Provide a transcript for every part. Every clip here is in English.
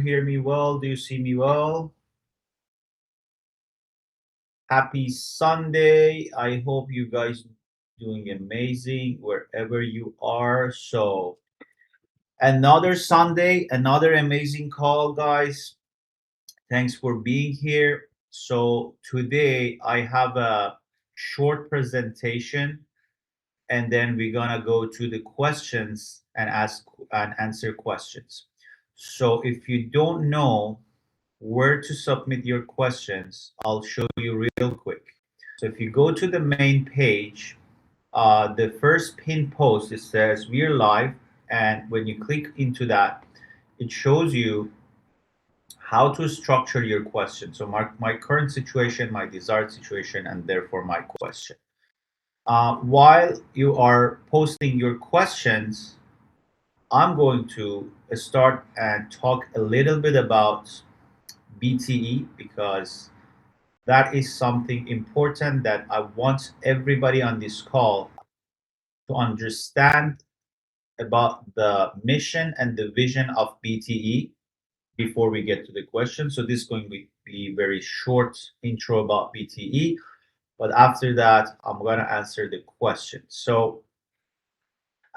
hear me well? Do you see me well? Happy Sunday. I hope you guys doing amazing wherever you are. So, another Sunday, another amazing call, guys. Thanks for being here. So, today I have a short presentation and then we're gonna go to the questions and ask and answer questions. So if you don't know where to submit your questions, I'll show you real quick. So if you go to the main page, the first pin post, it says we're live, and when you click into that, it shows you how to structure your question. So my current situation, my desired situation, and therefore my question. While you are posting your questions, I'm going to start and talk a little bit about BTE because that is something important that I want everybody on this call to understand about the mission and the vision of BTE before we get to the question. So this is going to be very short intro about BTE, but after that, I'm going to answer the question. So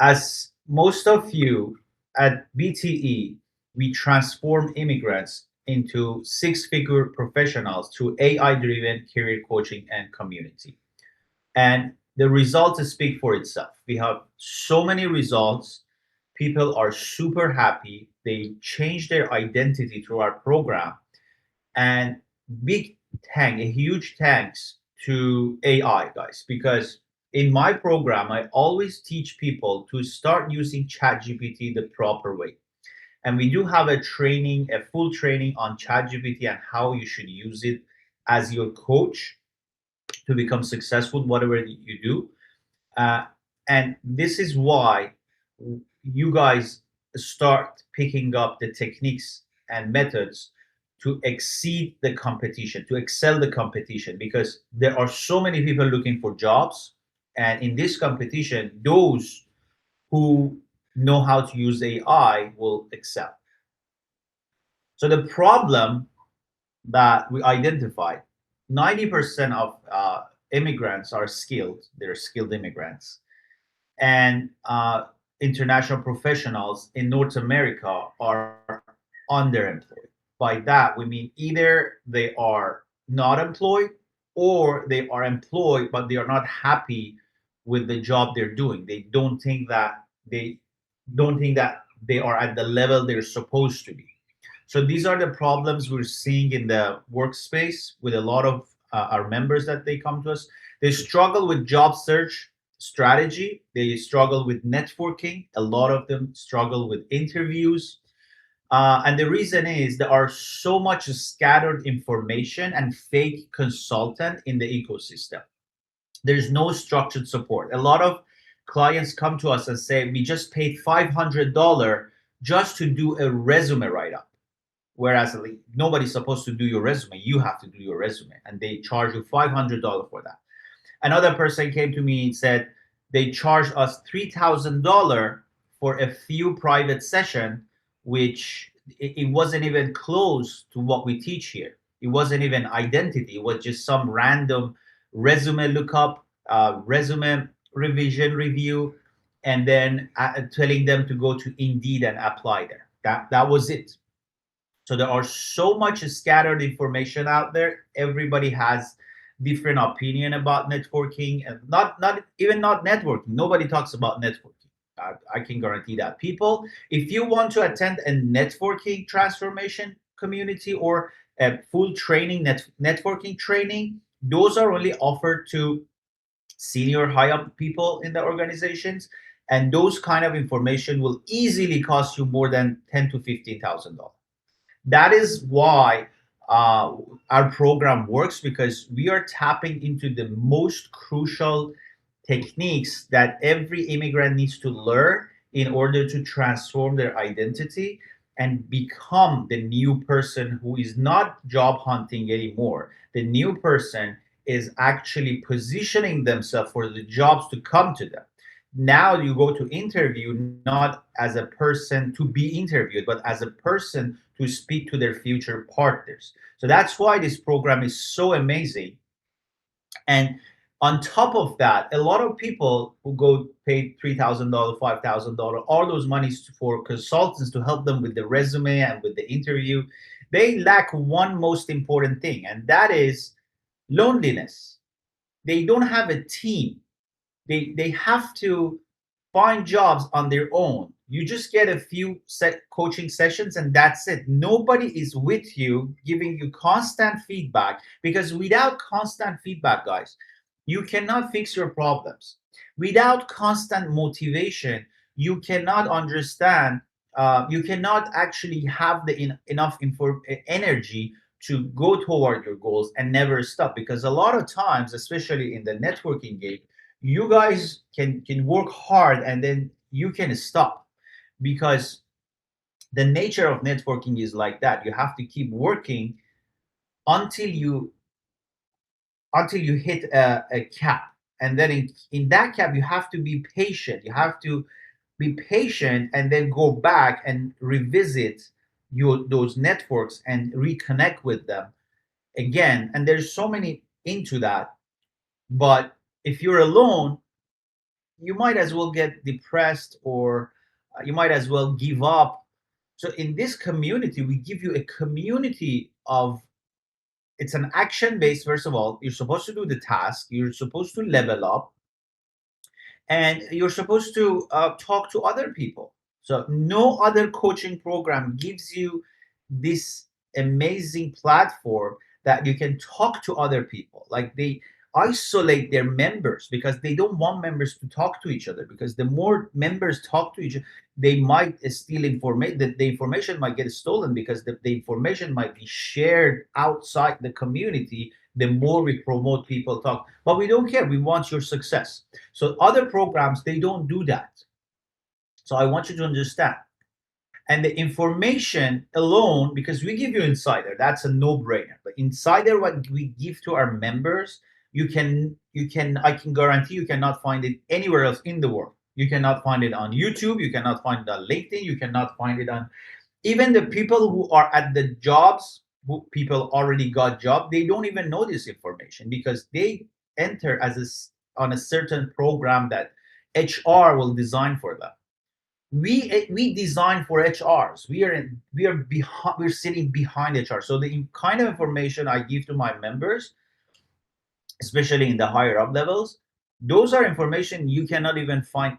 as most of you at BTE, we transform immigrants into six-figure professionals through AI-driven career coaching and community. And the results speak for itself. We have so many results. People are super happy. They change their identity through our program. And a huge thanks to AI, guys, because in my program, I always teach people to start using ChatGPT the proper way. And we do have a full training on ChatGPT and how you should use it as your coach to become successful, whatever you do. Uh, and this is why you guys start picking up the techniques and methods to exceed the competition, to excel the competition, because there are so many people looking for jobs. And in this competition, those who know how to use AI will excel. So the problem that we identified, 90% of immigrants are skilled, they're skilled immigrants. And international professionals in North America are underemployed. By that, we mean either they are not employed or they are employed, but they are not happy with the job they're doing. They don't think that they are at the level they're supposed to be. So these are the problems we're seeing in the workspace with a lot of our members that they come to us. They struggle with job search strategy. They struggle with networking. A lot of them struggle with interviews. And the reason is there are so much scattered information and fake consultant in the ecosystem. There's no structured support. A lot of clients come to us and say, we just paid $500 just to do a resume write up. Whereas like, nobody's supposed to do your resume. You have to do your resume. And they charge you $500 for that. Another person came to me and said they charged us $3,000 for a few private session, which it wasn't even close to what we teach here. It wasn't even identity. It was just some random resume lookup, resume revision review, and then telling them to go to Indeed and apply there. That was it. So there are so much scattered information out there. Everybody has different opinion about networking, and not networking. Nobody talks about networking. I can guarantee that. People, if you want to attend a networking transformation community or a full training networking training, those are only offered to senior high up people in the organizations, and those kind of information will easily cost you more than $10,000 to $15,000. That is why our program works, because we are tapping into the most crucial techniques that every immigrant needs to learn in order to transform their identity and become the new person who is not job hunting anymore. The new person is actually positioning themselves for the jobs to come to them. Now you go to interview not as a person to be interviewed, but as a person to speak to their future partners. So that's why this program is so amazing. And on top of that, a lot of people who go pay $3,000, $5,000, all those monies for consultants to help them with the resume and with the interview, they lack one most important thing, and that is loneliness. They don't have a team. They have to find jobs on their own. You just get a few set coaching sessions and that's it. Nobody is with you giving you constant feedback, because without constant feedback, guys, you cannot fix your problems. Without constant motivation, you cannot understand, you cannot actually have the enough energy to go toward your goals and never stop. Because a lot of times, especially in the networking game, you guys can work hard and then you can stop, because the nature of networking is like that. You have to keep working until you hit a cap, and then in that cap you have to be patient. You have to be patient and then go back and revisit those networks and reconnect with them again. And there's so many into that. But if you're alone, you might as well get depressed, or you might as well give up. So in this community, we give you a community of, it's an action based. First of all, you're supposed to do the task, you're supposed to level up, and you're supposed to talk to other people. So no other coaching program gives you this amazing platform that you can talk to other people. Like, they isolate their members because they don't want members to talk to each other, because the more members talk to each other, they might steal information. The information might get stolen, because the information might be shared outside the community. The more we promote, people talk, but we don't care. We want your success. So other programs, they don't do that. So I want you to understand. And the information alone, because we give you insider, that's a no-brainer. But insider, what we give to our members, I can guarantee you cannot find it anywhere else in the world. You cannot find it on YouTube, you cannot find it on LinkedIn, you cannot find it on, even the people who are at the jobs, who people already got job, they don't even know this information, because they enter on a certain program that HR will design for them. We design for HRs. We're sitting behind HR. So the kind of information I give to my members, especially in the higher up levels, those are information you cannot even find.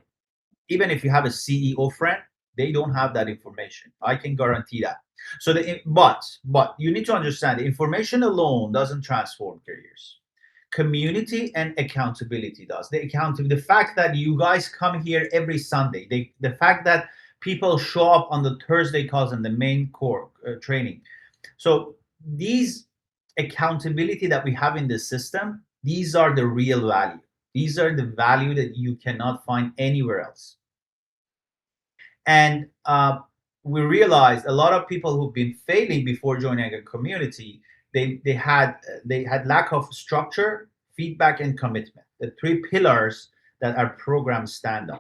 Even if you have a CEO friend, they don't have that information. I can guarantee that. So but you need to understand, the information alone doesn't transform careers. Community and accountability does. The fact that you guys come here every Sunday, the fact that people show up on the Thursday calls and the main core training. So these accountability that we have in the system, these are the real value. These are the value that you cannot find anywhere else. And we realized a lot of people who've been failing before joining a community, they had lack of structure, feedback, and commitment. The three pillars that our programs stand on.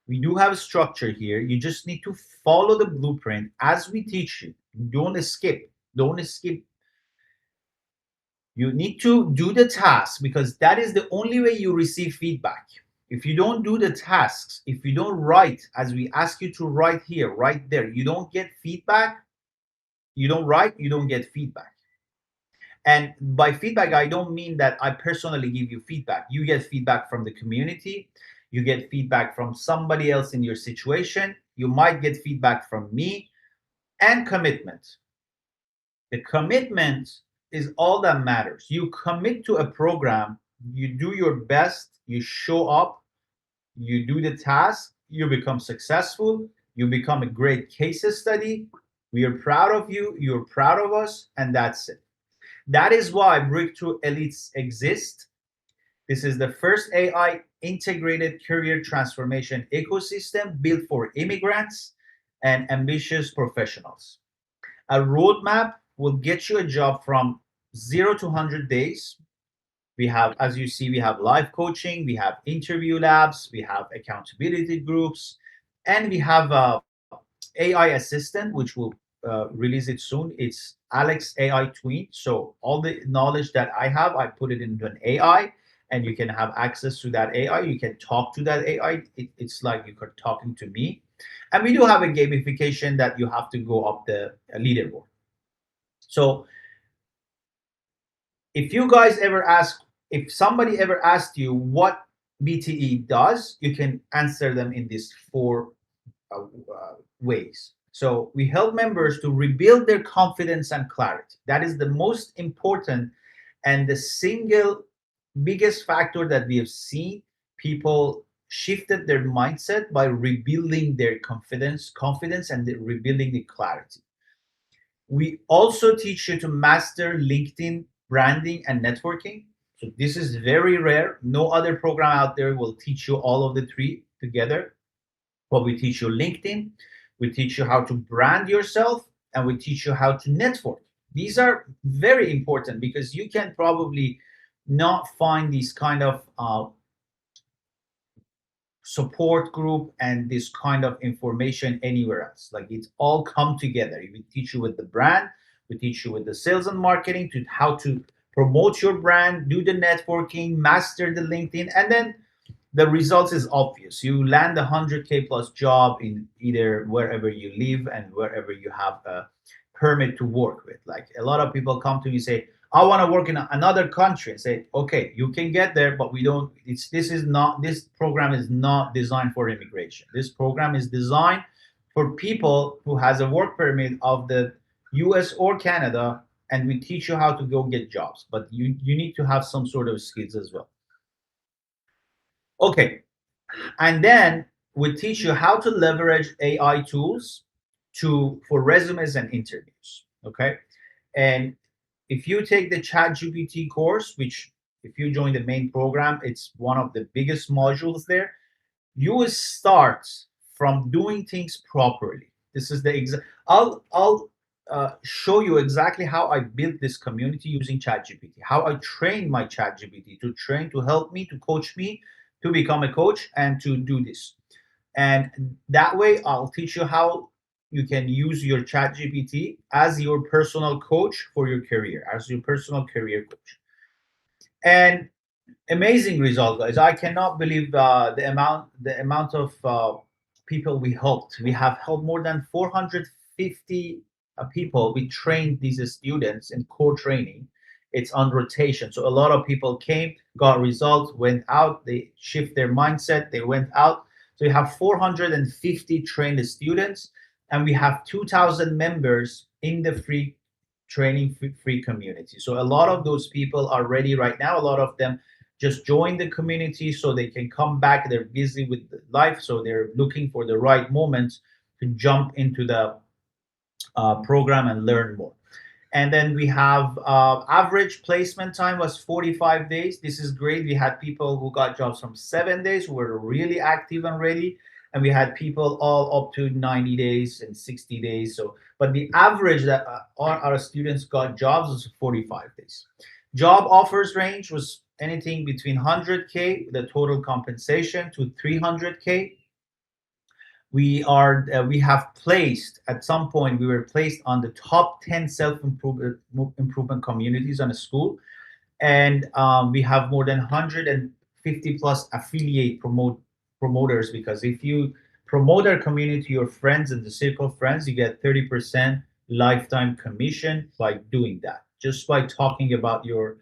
We do have a structure here. You just need to follow the blueprint as we teach you. Don't skip. Don't skip. You need to do the task, because that is the only way you receive feedback. If you don't do the tasks, if you don't write as we ask you to write here, right there, you don't get feedback. You don't write, you don't get feedback. And by feedback, I don't mean that I personally give you feedback. You get feedback from the community. You get feedback from somebody else in your situation. You might get feedback from me. And commitment. The commitment is all that matters. You commit to a program, you do your best, you show up, you do the task, you become successful, you become a great case study. We are proud of you, you're proud of us, and that's it. That is why Breakthrough Elites exist. This is the first AI integrated career transformation ecosystem built for immigrants and ambitious professionals. A roadmap will get you a job from 0 to 100 days. We have, as you see, we have live coaching, we have interview labs, we have accountability groups, and we have a AI assistant, which will release it soon. It's Alex AI Twin. So all the knowledge that I have, I put it into an AI, and you can have access to that AI. You can talk to that AI. It's like you're talking to me. And we do have a gamification that you have to go up the leaderboard. So if you guys ever ask, if somebody ever asked you what BTE does, you can answer them in these four ways. So we help members to rebuild their confidence and clarity. That is the most important and the single biggest factor that we have seen. People shifted their mindset by rebuilding their confidence and rebuilding the clarity. We also teach you to master LinkedIn branding and networking. So this is very rare. No other program out there will teach you all of the three together. But we teach you LinkedIn, we teach you how to brand yourself, and we teach you how to network. These are very important because you can probably not find these kind of support group and this kind of information anywhere else. Like it's all come together. We teach you with the brand, we teach you with the sales and marketing to how to promote your brand, do the networking, master the LinkedIn, and then the results is obvious. You land a 100K plus job in either wherever you live and wherever you have a permit to work with. Like a lot of people come to me and say, I want to work in another country, and say, okay, you can get there, but we don't, this program is not designed for immigration. This program is designed for people who has a work permit of the US or Canada, and we teach you how to go get jobs, but you need to have some sort of skills as well. Okay, and then we teach you how to leverage AI tools for resumes and interviews. Okay, and if you take the ChatGPT course, which if you join the main program, it's one of the biggest modules there. You will start from doing things properly. This is the exact. I'll show you exactly how I built this community using ChatGPT. How I train my ChatGPT to help me, to coach me, to become a coach and to do this. And that way, I'll teach you how you can use your ChatGPT as your personal coach for your career, as your personal career coach. And amazing result, guys. I cannot believe the amount of people we helped. We have helped more than 450 people. We trained these students in core training. It's on rotation, so a lot of people came, got results, went out. They shift their mindset. They went out. So we have 450 trained students, and we have 2,000 members in the free training free community. So a lot of those people are ready right now. A lot of them just join the community so they can come back. They're busy with life, so they're looking for the right moment to jump into the program and learn more. And then we have average placement time was 45 days. This is great. We had people who got jobs from 7 days, who were really active and ready, and we had people all up to 90 days and 60 days. So, but the average that our students got jobs was 45 days. Job offers range was anything between 100K, the total compensation, to 300K. We have placed, at some point we were placed on the top 10 self improvement communities on a school, and we have more than 150 plus affiliate promoters, because if you promote our community to your friends and the circle of friends, you get 30% lifetime commission by doing that, just by talking about your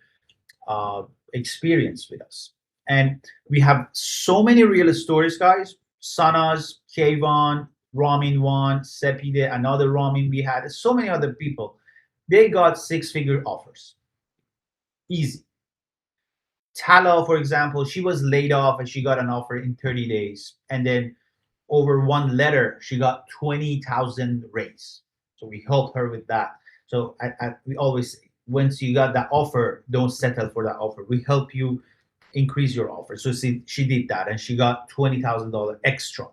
experience with us. And we have so many real stories, guys. Sanas, Kayvon, Ramin one, Sepide, another Ramin we had, so many other people. They got six-figure offers. Easy. Tala, for example, she was laid off and she got an offer in 30 days. And then over one letter, she got 20,000 raise. So we helped her with that. So we always say, once you got that offer, don't settle for that offer. We help you increase your offer. So she did that and she got $20,000 extra.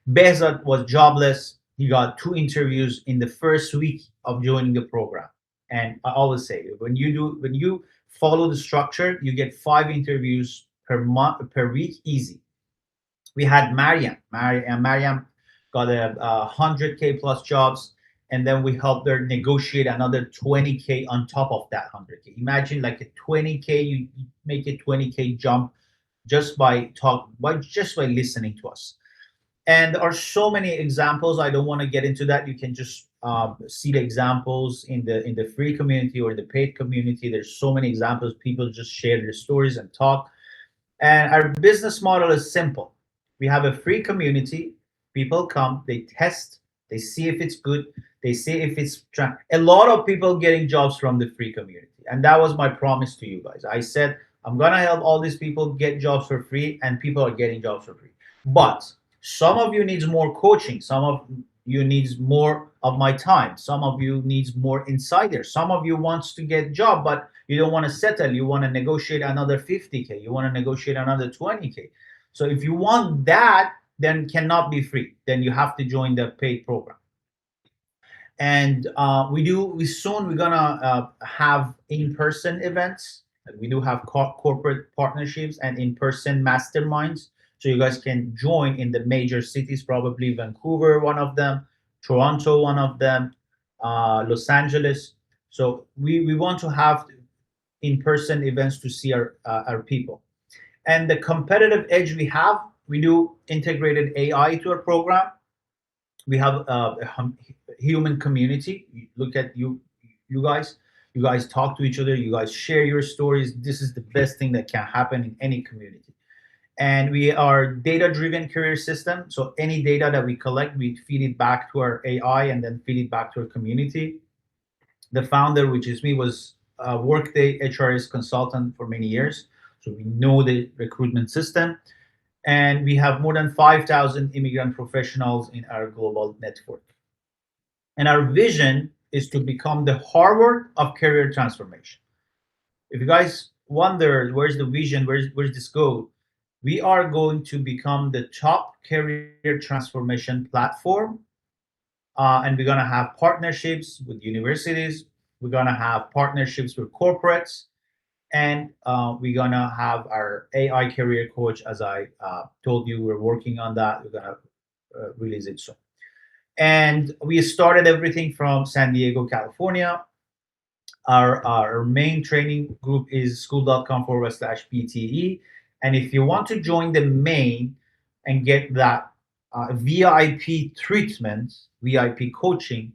Behzad was jobless. He got 2 interviews in the first week of joining the program. And I always say, when you follow the structure, you get 5 interviews per month, per week, easy. We had Mariam got a 100K plus jobs, and then we help them negotiate another 20K on top of that 100K. Imagine like a 20K, you make a 20K jump just by listening to us. And there are so many examples. I don't want to get into that. You can just see the examples in the free community or the paid community. There's so many examples. People just share their stories and talk. And our business model is simple. We have a free community. People come, they test, they see if it's good, they see if it's a lot of people getting jobs from the free community. And that was my promise to you guys. I said, I'm gonna help all these people get jobs for free, and people are getting jobs for free. But some of you needs more coaching, some of you needs more of my time, some of you needs more insiders, some of you wants to get job, but you don't want to settle, you want to negotiate another 50K, you want to negotiate another 20K. So if you want that, then cannot be free, then you have to join the paid program. And we're gonna have in-person events. We do have corporate partnerships and in-person masterminds, so you guys can join in the major cities, probably Vancouver one of them, Toronto one of them, Los Angeles. So we want to have in-person events to see our people. And the competitive edge we have, we do integrated AI to our program. We have a human community. Look at you guys. You guys talk to each other. You guys share your stories. This is the best thing that can happen in any community. And we are data-driven career system. So any data that we collect, we feed it back to our AI and then feed it back to our community. The founder, which is me, was a Workday HRS consultant for many years. So we know the recruitment system. And we have more than 5,000 immigrant professionals in our global network. And our vision is to become the Harvard of career transformation. If you guys wonder where's the vision, where's this go, we are going to become the top career transformation platform. And we're going to have partnerships with universities. We're going to have partnerships with corporates. And we're going to have our AI career coach, as I told you, we're working on that. We're going to release it soon. And we started everything from San Diego, California. Our main training group is skool.com/PTE. And if you want to join the main and get that VIP treatment, VIP coaching,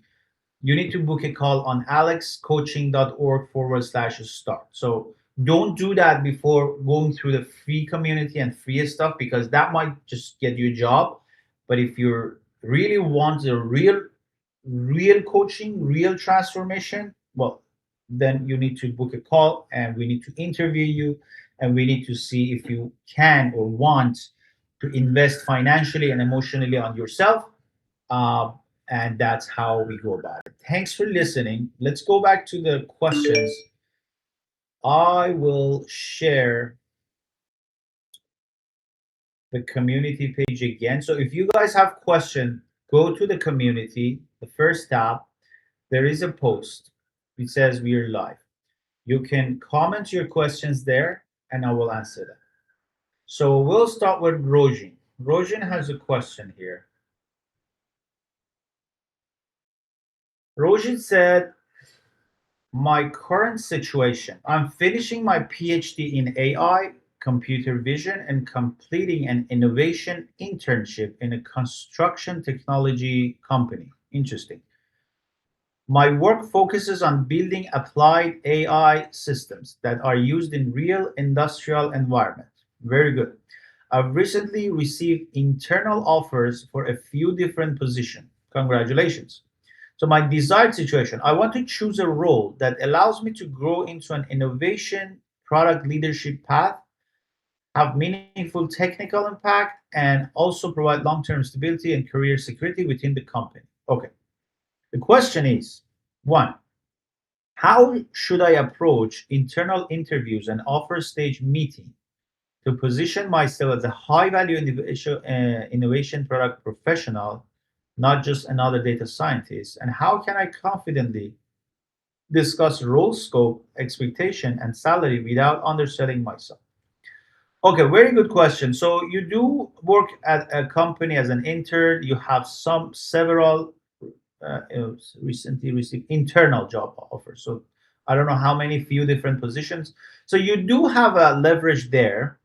you need to book a call on alexcoaching.org/start. So don't do that before going through the free community and free stuff, because that might just get you a job. But if you really want the real coaching, real transformation, well, then you need to book a call and we need to interview you and we need to see if you can or want to invest financially and emotionally on yourself. And that's how we go about it. Thanks for listening. Let's go back to the questions. I will share the community page again. So if you guys have questions, go to the community, the first tab. There is a post. It says we are live. You can comment your questions there and I will answer them. So we'll start with Rojin. Rojin has a question here. Rojin said, my current situation, I'm finishing my PhD in AI, computer vision, and completing an innovation internship in a construction technology company. Interesting. My work focuses on building applied AI systems that are used in real industrial environments. Very good. I've recently received internal offers for a few different positions. Congratulations. So my desired situation, I want to choose a role that allows me to grow into an innovation product leadership path, have meaningful technical impact, and also provide long-term stability and career security within the company. Okay. The question is, one, how should I approach internal interviews and offer stage meeting to position myself as a high-value innovation product professional, not just another data scientist? And how can I confidently discuss role scope, expectation, and salary without underselling myself? Okay, very good question. So you do work at a company as an intern. You have several recently received internal job offers. So I don't know how many few different positions. So you do have a leverage there.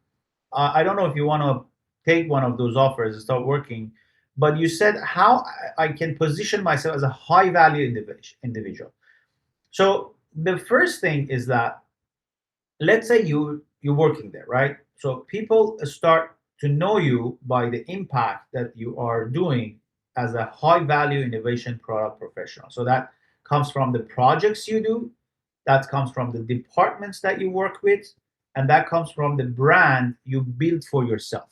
I don't know if you want to take one of those offers and start working, but you said how I can position myself as a high value individual. So the first thing is that, let's say you're working there, right? So people start to know you by the impact that you are doing as a high value innovation product professional. So that comes from the projects you do, that comes from the departments that you work with, and that comes from the brand you build for yourself.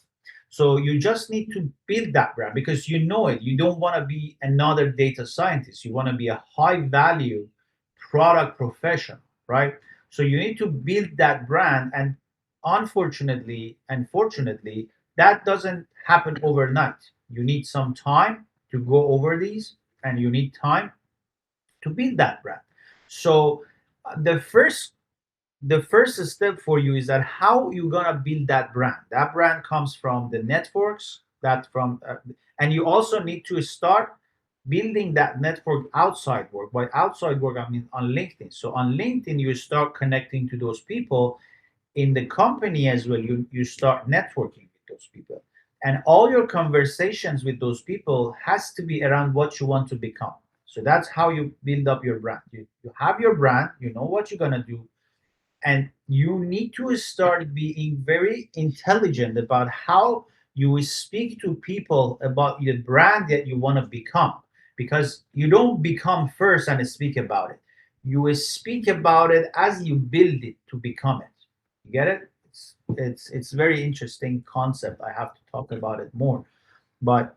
So you just need to build that brand because you know it. You don't want to be another data scientist. You want to be a high value product professional, right? So you need to build that brand. And unfortunately and fortunately, that doesn't happen overnight. You need some time to go over these, and you need time to build that brand. So the first step for you is that how you gonna build that brand. That brand comes from the networks that from and you also need to start building that network outside work. By outside work, I mean on LinkedIn. So on LinkedIn, you start connecting to those people. In the company as well, you start networking with those people, and all your conversations with those people has to be around what you want to become. So that's how you build up your brand. You have your brand, you know what you're going to do, and you need to start being very intelligent about how you will speak to people about the brand that you want to become, because you don't become first and speak about it. You will speak about it as you build it to become it. You get it? It's very interesting concept. I have to talk about it more, but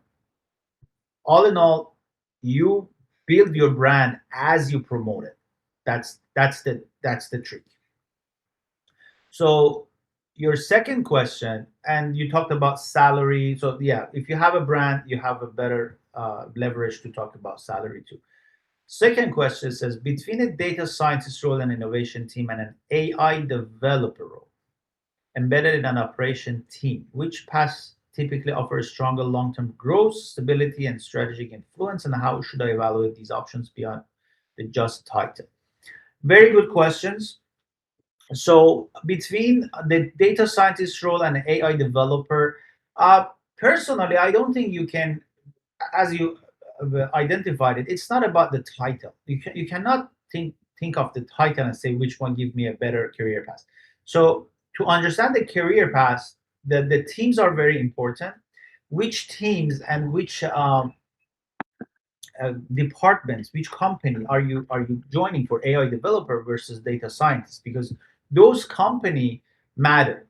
all in all, you build your brand as you promote it. That's the trick. So your second question, and you talked about salary. So yeah, if you have a brand, you have a better leverage to talk about salary too. Second question says, between a data scientist role and innovation team and an AI developer role embedded in an operation team, which path typically offers stronger long-term growth, stability, and strategic influence, and how should I evaluate these options beyond the just title? Very good questions. So between the data scientist role and AI developer, uh, personally, I don't think you can, as you identified it, it's not about the title. You cannot think of the title and say which one give me a better career path. So to understand the career path, the teams are very important. Which teams and which departments, which company are you joining for AI developer versus data scientist? Because those company matter.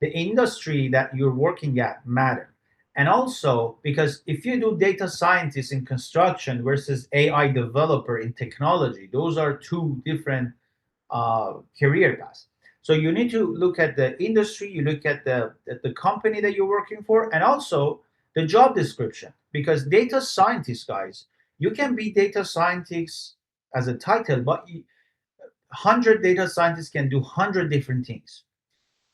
The industry that you're working at matter. And also because if you do data scientist in construction versus AI developer in technology, those are two different career paths. So you need to look at the industry, you look at the company that you're working for, and also the job description. Because data scientists, guys, you can be data scientists as a title, but 100 data scientists can do 100 different things.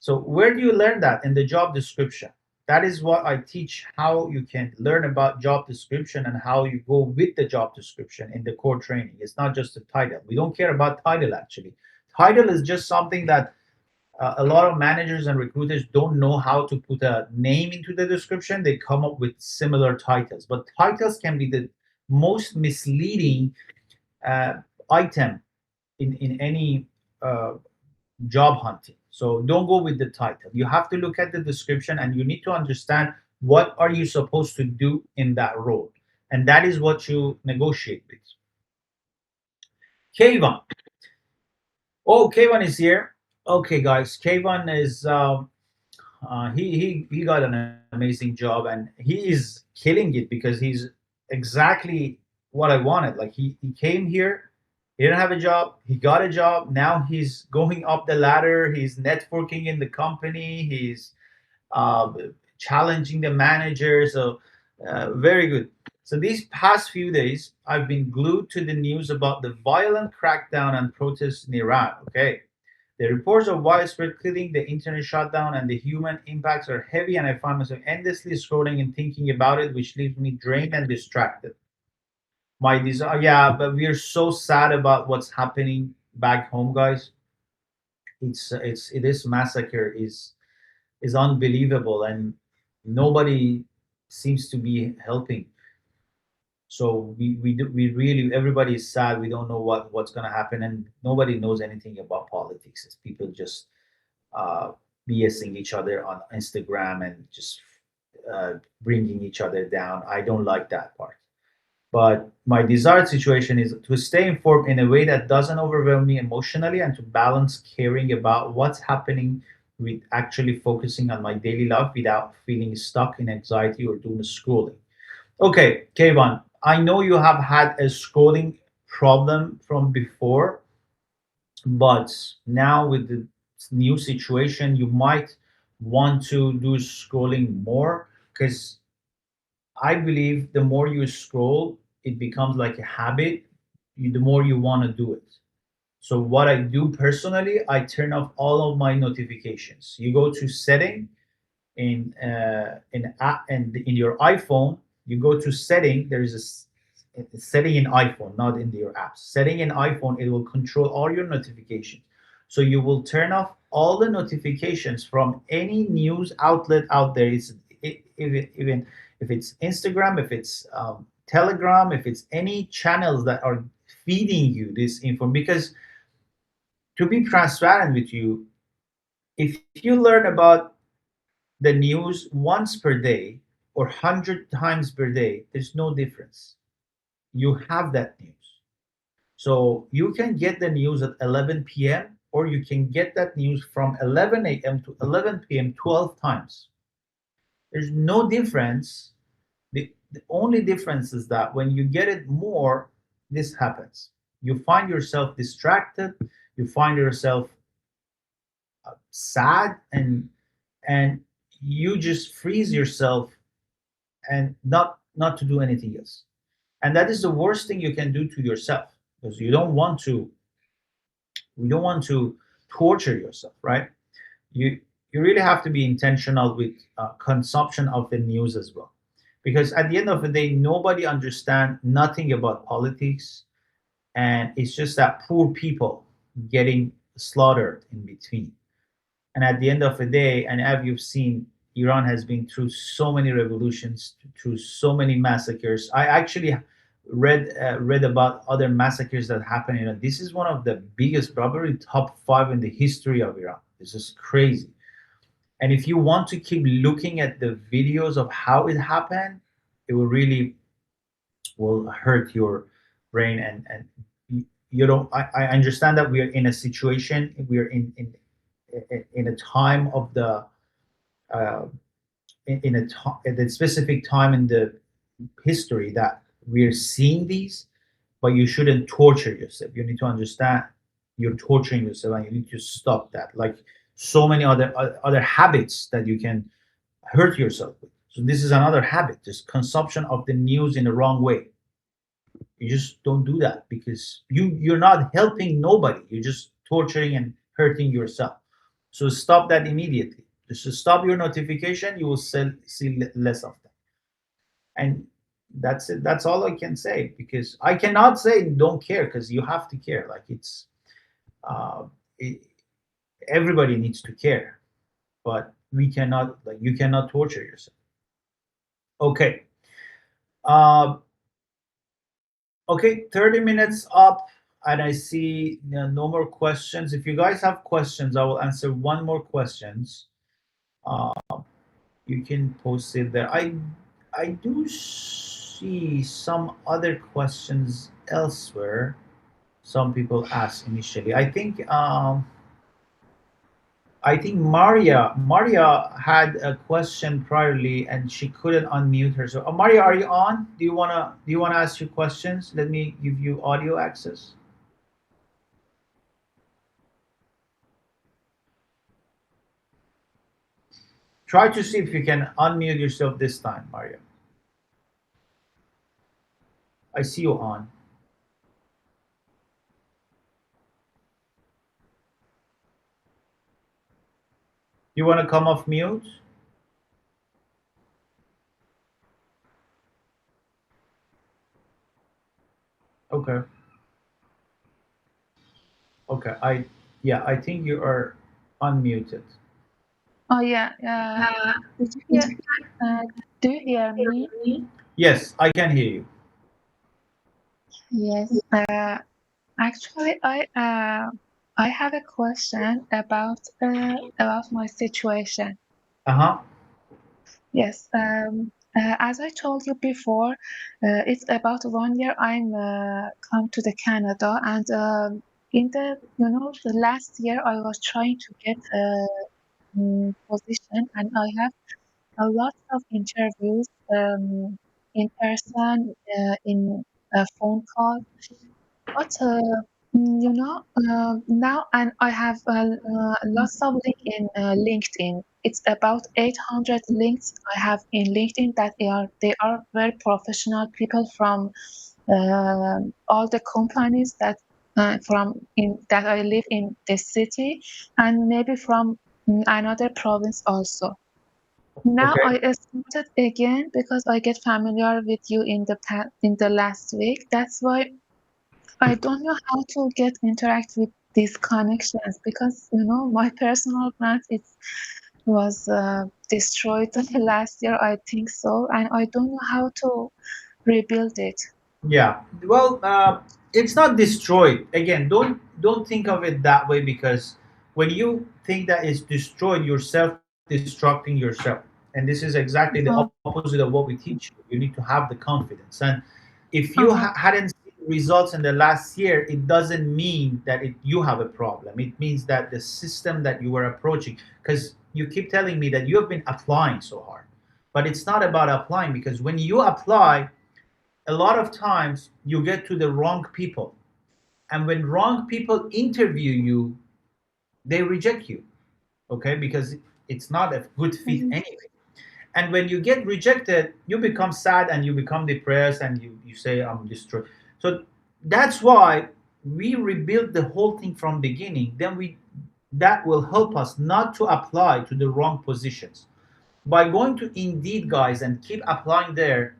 So where do you learn that? In the job description. That is what I teach, how you can learn about job description and how you go with the job description in the core training. It's not just a title. We don't care about title actually. Title is just something that a lot of managers and recruiters don't know how to put a name into the description. They come up with similar titles, but titles can be the most misleading uh, item in any uh, job hunting. So don't go with the title. You have to look at the description and you need to understand what are you supposed to do in that role. And that is what you negotiate with. Kayvon. Oh, Kayvon is here. Okay, guys. Kayvon is he got an amazing job and he is killing it because he's exactly what I wanted. Like he came here, he didn't have a job, he got a job. Now he's going up the ladder. He's networking in the company. He's uh, challenging the manager. So very good. So these past few days, I've been glued to the news about the violent crackdown and protests in Iran. Okay, the reports of widespread killing, the internet shutdown, and the human impacts are heavy, and I find myself endlessly scrolling and thinking about it, which leaves me drained and distracted. My desire, yeah, but we're so sad about what's happening back home, guys. It is massacre is unbelievable, and nobody seems to be helping. So we really, everybody is sad. We don't know what's going to happen, and nobody knows anything about politics. It's people just uh, BSing each other on Instagram and just uh, bringing each other down. I don't like that part. But my desired situation is to stay informed in a way that doesn't overwhelm me emotionally, and to balance caring about what's happening with actually focusing on my daily life without feeling stuck in anxiety or doom scrolling. Okay, Kayvan, I know you have had a scrolling problem from before, but now with the new situation, you might want to do scrolling more, because I believe the more you scroll, it becomes like a habit. The more you want to do it. So what I do personally, I turn off all of my notifications. You go to setting in app and in your iPhone, you go to setting. There is a setting in iPhone, not in your apps. Setting in iPhone, it will control all your notifications. So you will turn off all the notifications from any news outlet out there. Even if it's Instagram, if it's Telegram, if it's any channels that are feeding you this info. Because to be transparent with you, if you learn about the news once per day or 100 times per day, there's no difference. You have that news. So you can get the news at 11 p.m., or you can get that news from 11 a.m. to 11 p.m. 12 times. There's no difference. The only difference is that when you get it more, this happens. You find yourself distracted, you find yourself sad, and you just freeze yourself and not to do anything else. And that is the worst thing you can do to yourself, because you don't want to torture yourself, right? You really have to be intentional with consumption of the news as well, because at the end of the day, nobody understand nothing about politics, and it's just that poor people getting slaughtered in between. And at the end of the day, and as you've seen, Iran has been through so many revolutions, through so many massacres. I actually read about other massacres that happened in Iran. This is one of the biggest, probably top five in the history of Iran. This is crazy. And if you want to keep looking at the videos of how it happened, it will really will hurt your brain. And you don't. I understand that we are in a situation. We are in a time of the uh, at a specific time in the history that we're seeing these, but you shouldn't torture yourself. You need to understand you're torturing yourself, and you need to stop that. Like so many other habits that you can hurt yourself with. So this is another habit, just consumption of the news in the wrong way. You just don't do that, because you're not helping nobody. You're just torturing and hurting yourself. So stop that immediately. Just to stop your notification, you will see less of them. And that's it. That's all I can say, because I cannot say don't care, because you have to care. Like uh, it, everybody needs to care, but we cannot, like, you cannot torture yourself. Okay. Uh, Okay, 30 minutes up, and I see no more questions. If you guys have questions, I will answer one more questions. Uh, you can post it there. I do see some other questions elsewhere. Some people asked initially. I think Maria had a question priorly, and she couldn't unmute herself. Maria, are you on? Do you wanna ask your questions? Let me give you audio access. Try to see if you can unmute yourself this time, Maria. I see you on. You want to come off mute? Okay. Okay. Yeah, I think you are unmuted. Oh yeah, did you hear? Uh, do you hear me? Yes, I can hear you. Yes. Actually, I have a question about my situation. Uh-huh. Yes. As I told you before, it's about 1 year I'm come to the Canada, and in the last year I was trying to get a position, and I have a lot of interviews in person, in a phone call. But now, and I have lots of link in LinkedIn. It's about 800 links I have in LinkedIn that they are very professional people from all the companies that I live in the city, and maybe from another province also. Now Okay. I started again because I get familiar with you in the last week. That's why I don't know how to get interact with these connections because my personal brand it was destroyed last year, I think so, and I don't know how to rebuild it. Yeah. Well, it's not destroyed. Again, don't think of it that way, because when you think that it's destroyed, you're self-destructing yourself. And this is exactly the Uh-huh. opposite of what we teach you. You need to have the confidence. And if you Uh-huh. hadn't seen results in the last year, it doesn't mean that you have a problem. It means that the system that you were approaching, because you keep telling me that you have been applying so hard, but it's not about applying, because when you apply, a lot of times you get to the wrong people. And when wrong people interview you, they reject you, okay? Because it's not a good fit Mhm. anyway. And when you get rejected, you become sad and you become depressed and you say, I'm destroyed. So that's why we rebuild the whole thing from beginning. Then that will help us not to apply to the wrong positions. By going to Indeed, guys, and keep applying there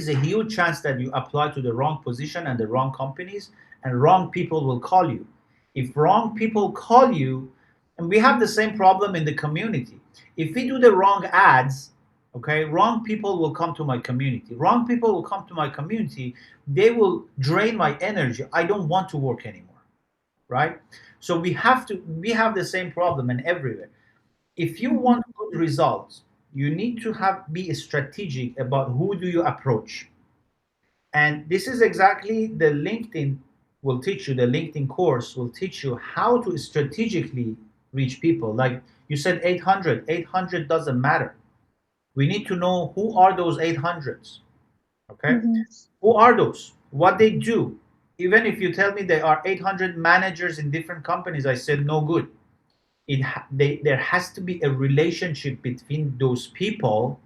is a huge chance that you apply to the wrong position and the wrong companies, and wrong people will call you. If wrong people call you, and we have the same problem in the community. If we do the wrong ads, okay, wrong people will come to my community. Wrong people will come to my community. They will drain my energy. I don't want to work anymore, right? So we have the same problem and everywhere. If you Mhm. want good results, you need to be strategic about who do you approach. And this is exactly the LinkedIn will teach you. The LinkedIn course will teach you how to strategically reach people. Like you said, 800 doesn't matter. We need to know who are those 800s. Okay. Mhm. Who are those? What they do? Even if you tell me there are 800 managers in different companies, I said no good. There has to be a relationship between those people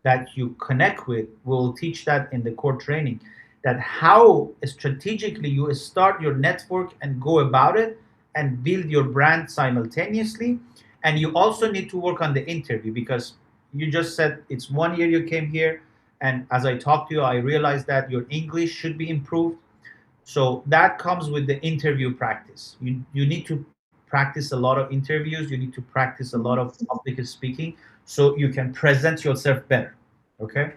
that you connect with. We'll teach that in the core training, that how strategically you start your network and go about it and build your brand simultaneously. And you also need to work on the interview, because you just said it's 1 year you came here, and as I talked to you, I realized that your English should be improved. So that comes with the interview practice. You need to practice a lot of interviews. You need to practice a lot of Mhm. public speaking so you can present yourself better. Okay.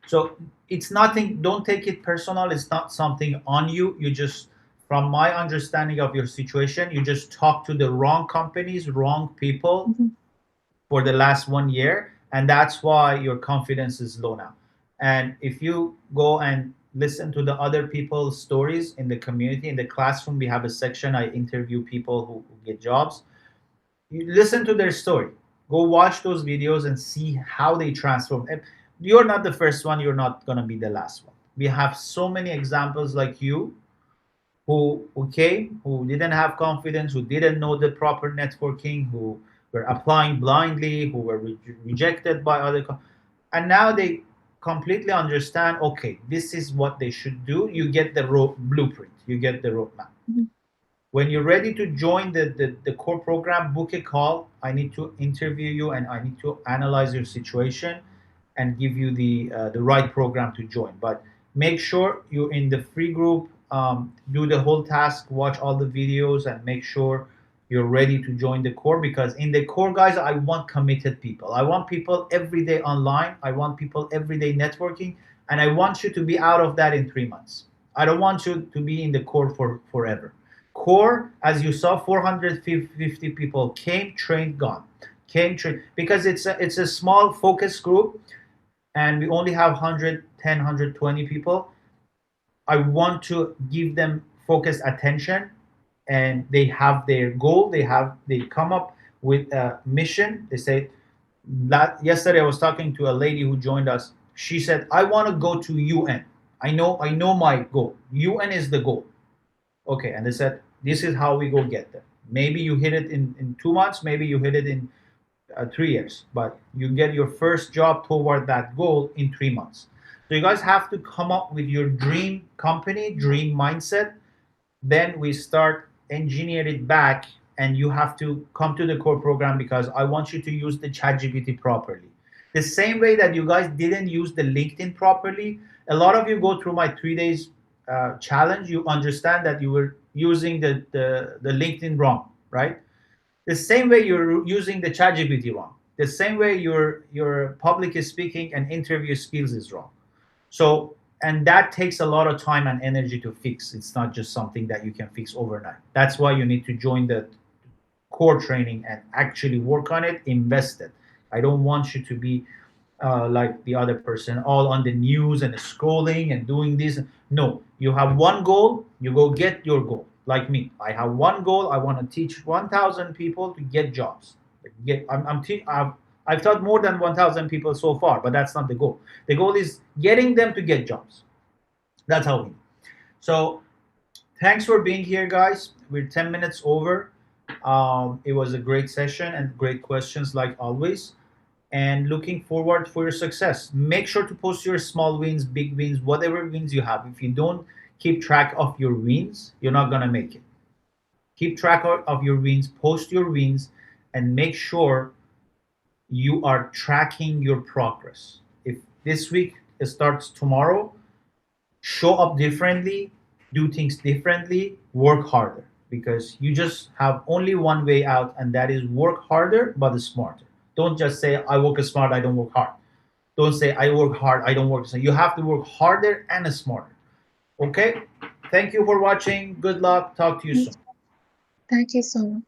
So it's nothing. Don't take it personal. It's not something on you. You just, from my understanding of your situation, you just talk to the wrong companies, wrong people Mhm. for the last 1 year, and that's why your confidence is low now. And if you go and listen to the other people's stories in the community, in the classroom, we have a section I interview people who get jobs. You listen to their story. Go watch those videos and see how they transform. And you're not the first one, you're not going to be the last one. We have so many examples like you who came, who didn't have confidence, who didn't know the proper networking, who were applying blindly, who were rejected by and now they completely understand. Okay, this is what they should do. You get the blueprint, you get the roadmap. Mhm. When you're ready to join the core program, book a call. I need to interview you and I need to analyze your situation and give you the right program to join. But Make sure you're in the free group, do the whole task, watch all the videos, and make sure you're ready to join the core, because in the core, guys, I want committed people. I want people every day online. I want people every day networking, and I want you to be out of that in 3 months. I don't want you to be in the core for forever. Core, as you saw, 450 people came, trained, gone. Came, trained, because it's a small focus group, and we only have 110, people. I want to give them focused attention, and they have their goal. They come up with a mission. They say that yesterday I was talking to a lady who joined us. She said, "I want to go to UN. I know my goal. UN is the goal." Okay, and they said, "This is how we go get there. Maybe you hit it in 2 months. Maybe you hit it in 3 years, but you get your first job toward that goal in 3 months." So you guys have to come up with your dream company, dream mindset. Then we start engineer it back, and you have to come to the core program, because I want you to use the ChatGPT properly. The same way that you guys didn't use the LinkedIn properly, a lot of you go through my 3 days challenge. You understand that you were using the LinkedIn wrong, right? The same way you're using the ChatGPT wrong. The same way your public speaking and interview skills is wrong. So, and that takes a lot of time and energy to fix. It's not just something that you can fix overnight. That's why you need to join the core training and actually work on it, invest it. I don't want you to be like the other person, all on the news and scrolling and doing this. No, you have one goal, you go get your goal. Like me, I have one goal. I want to teach 1,000 people to get jobs. I've taught more than 1,000 people so far, but that's not the goal. The goal is getting them to get jobs. That's how we. So, thanks for being here, guys. We're 10 minutes over. It was a great session and great questions, like always. And looking forward for your success. Make sure to post your small wins, big wins, whatever wins you have. If you don't keep track of your wins, you're not gonna make it. Keep track of your wins, post your wins, and make sure you are tracking your progress. If this week it starts tomorrow, show up differently, do things differently, work harder, because you just have only one way out, and that is work harder but smarter. Don't just say, "I work smart, I don't work hard." Don't say, "I work hard, I don't work smart." You have to work harder and smarter. Okay? Thank you for watching. Good luck. Talk to you soon. Thank you so much.